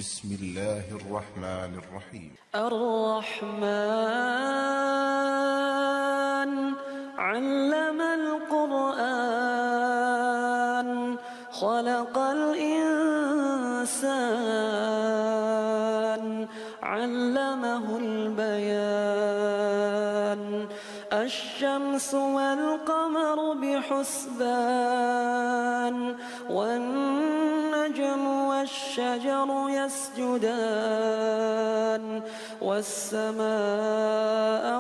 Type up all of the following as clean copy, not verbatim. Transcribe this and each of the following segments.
بسم الله الرحمن الرحيم. الرحمن علم القرآن خلق الإنسان علمه البيان الشمس والقمر بحسبان والنجم والشجر يسجدان والسماء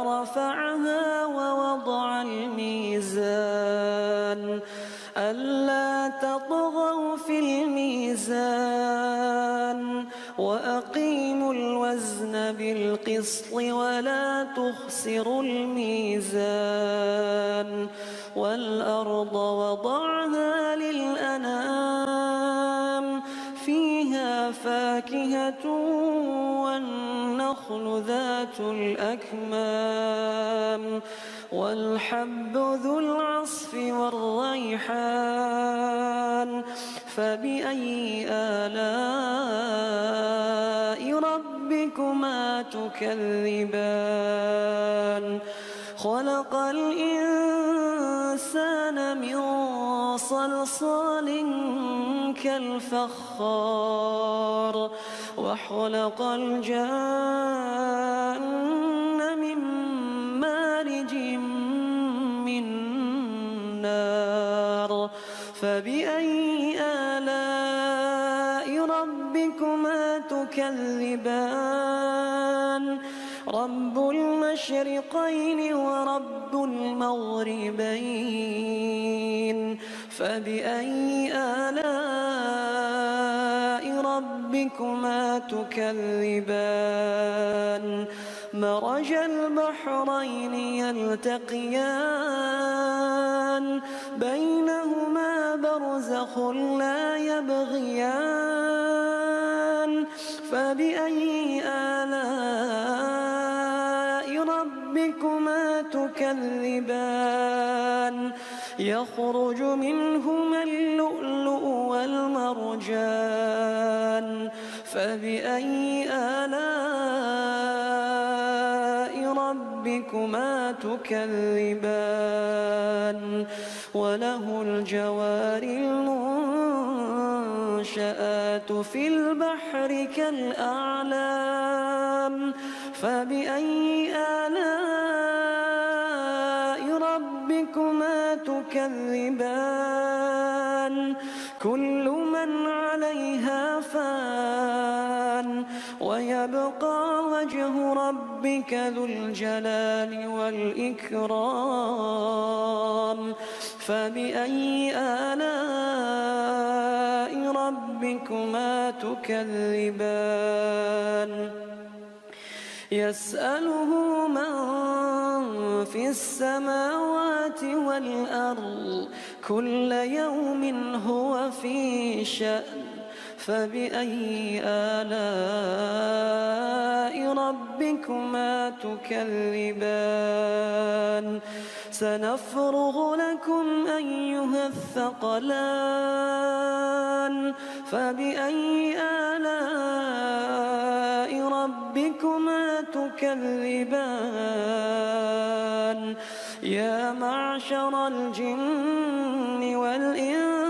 رفعها ووضع الميزان ألا تطغوا في الميزان وأقيموا الوزن بالقسط ولا تخسروا الميزان والأرض وضعها للأنام فيها فاكهة والنخل ذات الأكمام والحب ذو العصف والريحان فبأي آلاء ربكما تكذبان خلق الإنسان من صلصال كالفخار وخلق الجان من مارج من نار فبأي آلاء ربكما تكذبان رب المشرقين ورب المغربين فبأي آلاء ربكما تكذبان مرج البحرين يلتقيان بينهما برزخ لا يبغيان فبأي آلاء ربكما تكذبان يخرج منهما اللؤلؤ والمرجان فبأي آلاء ربكما تكذبان وله الجوار المنشآت في البحر كالأعلام فبأي آلاء ربكما تكذبان كل من عليها فان ويبقى وجه ربك ذو الجلال والإكرام فبأي آلاء ربكما تكذبان يسأله من في السماوات والأرض كل يوم هو في شأن فبأي آلاء ربكما تكذبان سنفرغ لكم أيها الثقلان فبأي آلاء ربكما تكذبان يا معشر الجن والإنس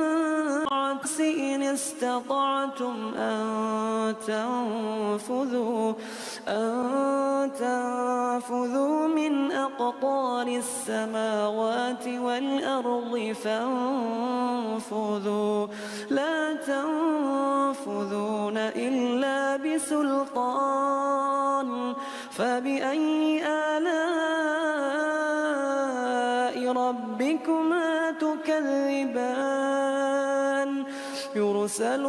إن استطعتم أن تنفذوا من أقطار السماوات والأرض فانفذوا لا تنفذون إلا بسلطان فبأي آلاء ربكما تكذبان يرسل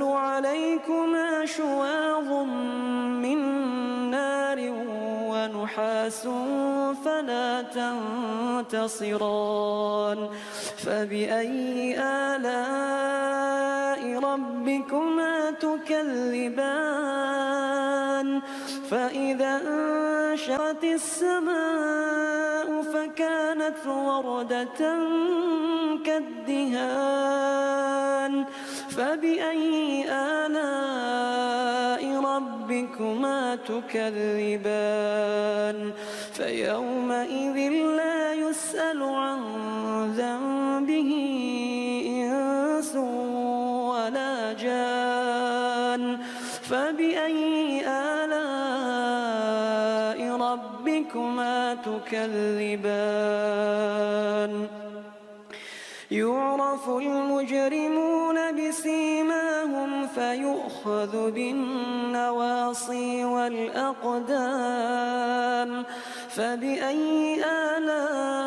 عليكما شواظ من نار ونحاس فلا تنتصران فبأي آلاء ربكما تكذبان فإذا انشقت السماء فكانت وردة كالدهان فبأي آلاء ربكما تكذبان فيومئذ لا يسأل عن ذنبه إنس ولا جان فبأي آلاء ربكما تكذبان يعرف المجرمون بسيماهم فيؤخذ بالنواصي والأقدام فبأي آلاء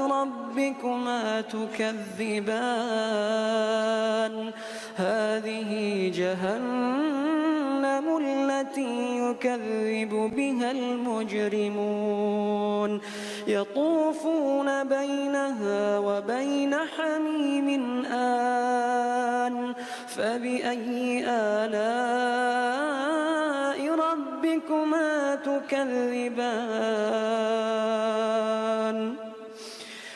ربكما تكذبان هذه جهنم التي يكذب بها المجرمون يطوفون بينها وبين حميم آن فبأي آلاء ربكما تكذبان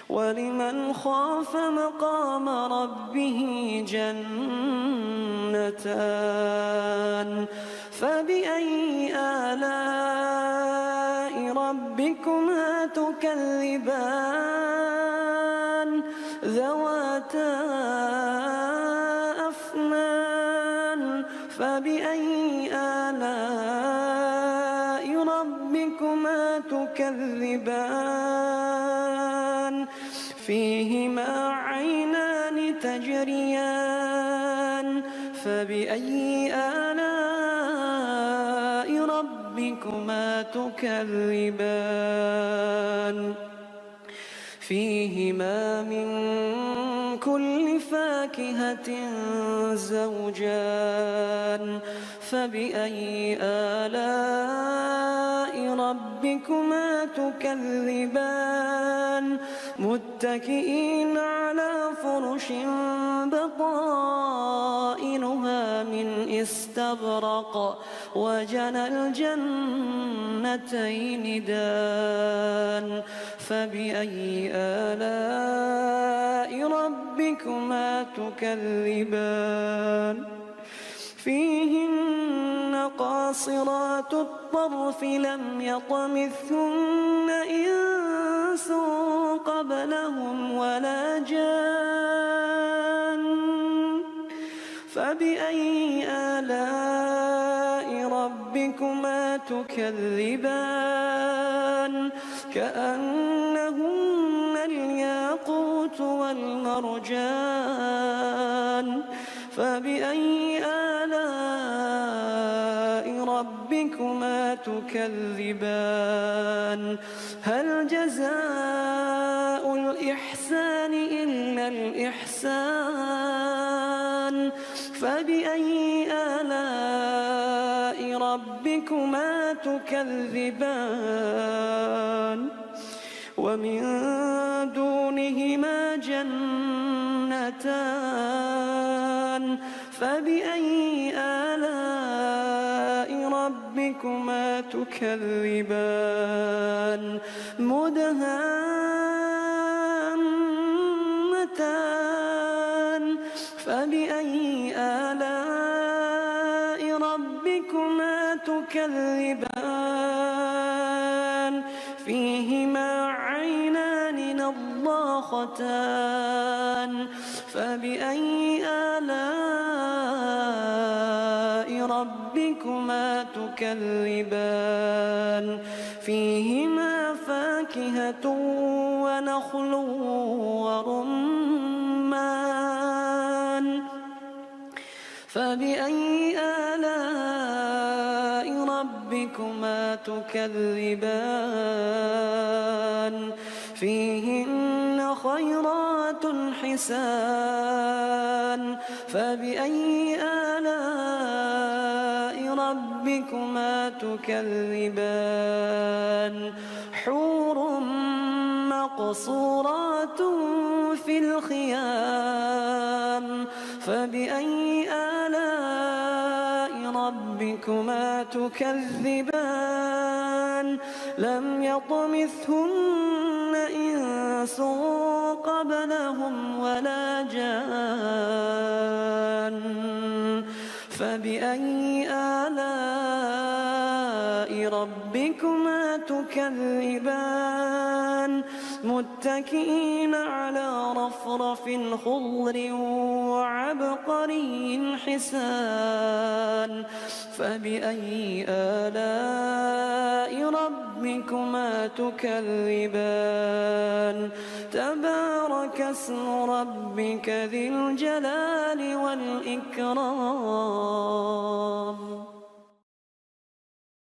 ولمن خاف مقام ربه جنتان فبأي آلاء ربكما تكذبان ذواتا أفنان فبأي آلاء ربكما تكذبان فيهما عينان تجريان فبأي آلاء ربكما تكذبان فيهما من كل فاكهة زوجان فبأي آلاء ربكما تكذبان متكئين على فرش بطائنها من استبرق وجنى الجنتين دان فبأي آلاء ربكما تكذبان فيهن قاصرات الطرف لم يطمثهن إنس قبلهم ولا جان فبأي آلاء ربكما تكذبان كأنهن الياقوت والمرجان فبأي آلاء ربكما تكذبان هل جزاء الإحسان إلا الإحسان فبأي آلاء ربكما تكذبان ومن دونهما جنتان فبأي آلاء ربكما تكذبان مدهامتان فبأي آلاء ربكما تكذبان فيهما عينان نضاختان فبأي آلاء ربكما تكذبان فيهما فاكهة ونخل ورمان فبأي آلاء ربكما تكذبان فيهن خيرات حسان فبأي آلاء ربكما تكذبان حور مقصورات في الخيام فبأي آلاء ربكما تكذبان لم يطمثهن إنس قبلهم ولا جان فبأي آلاء ربكما تكذبان متكئين على رفرف خضر وعبقري حسان فبأي آلاء ربكما تكذبان تبارك اسم ربك ذي الجلال والإكرام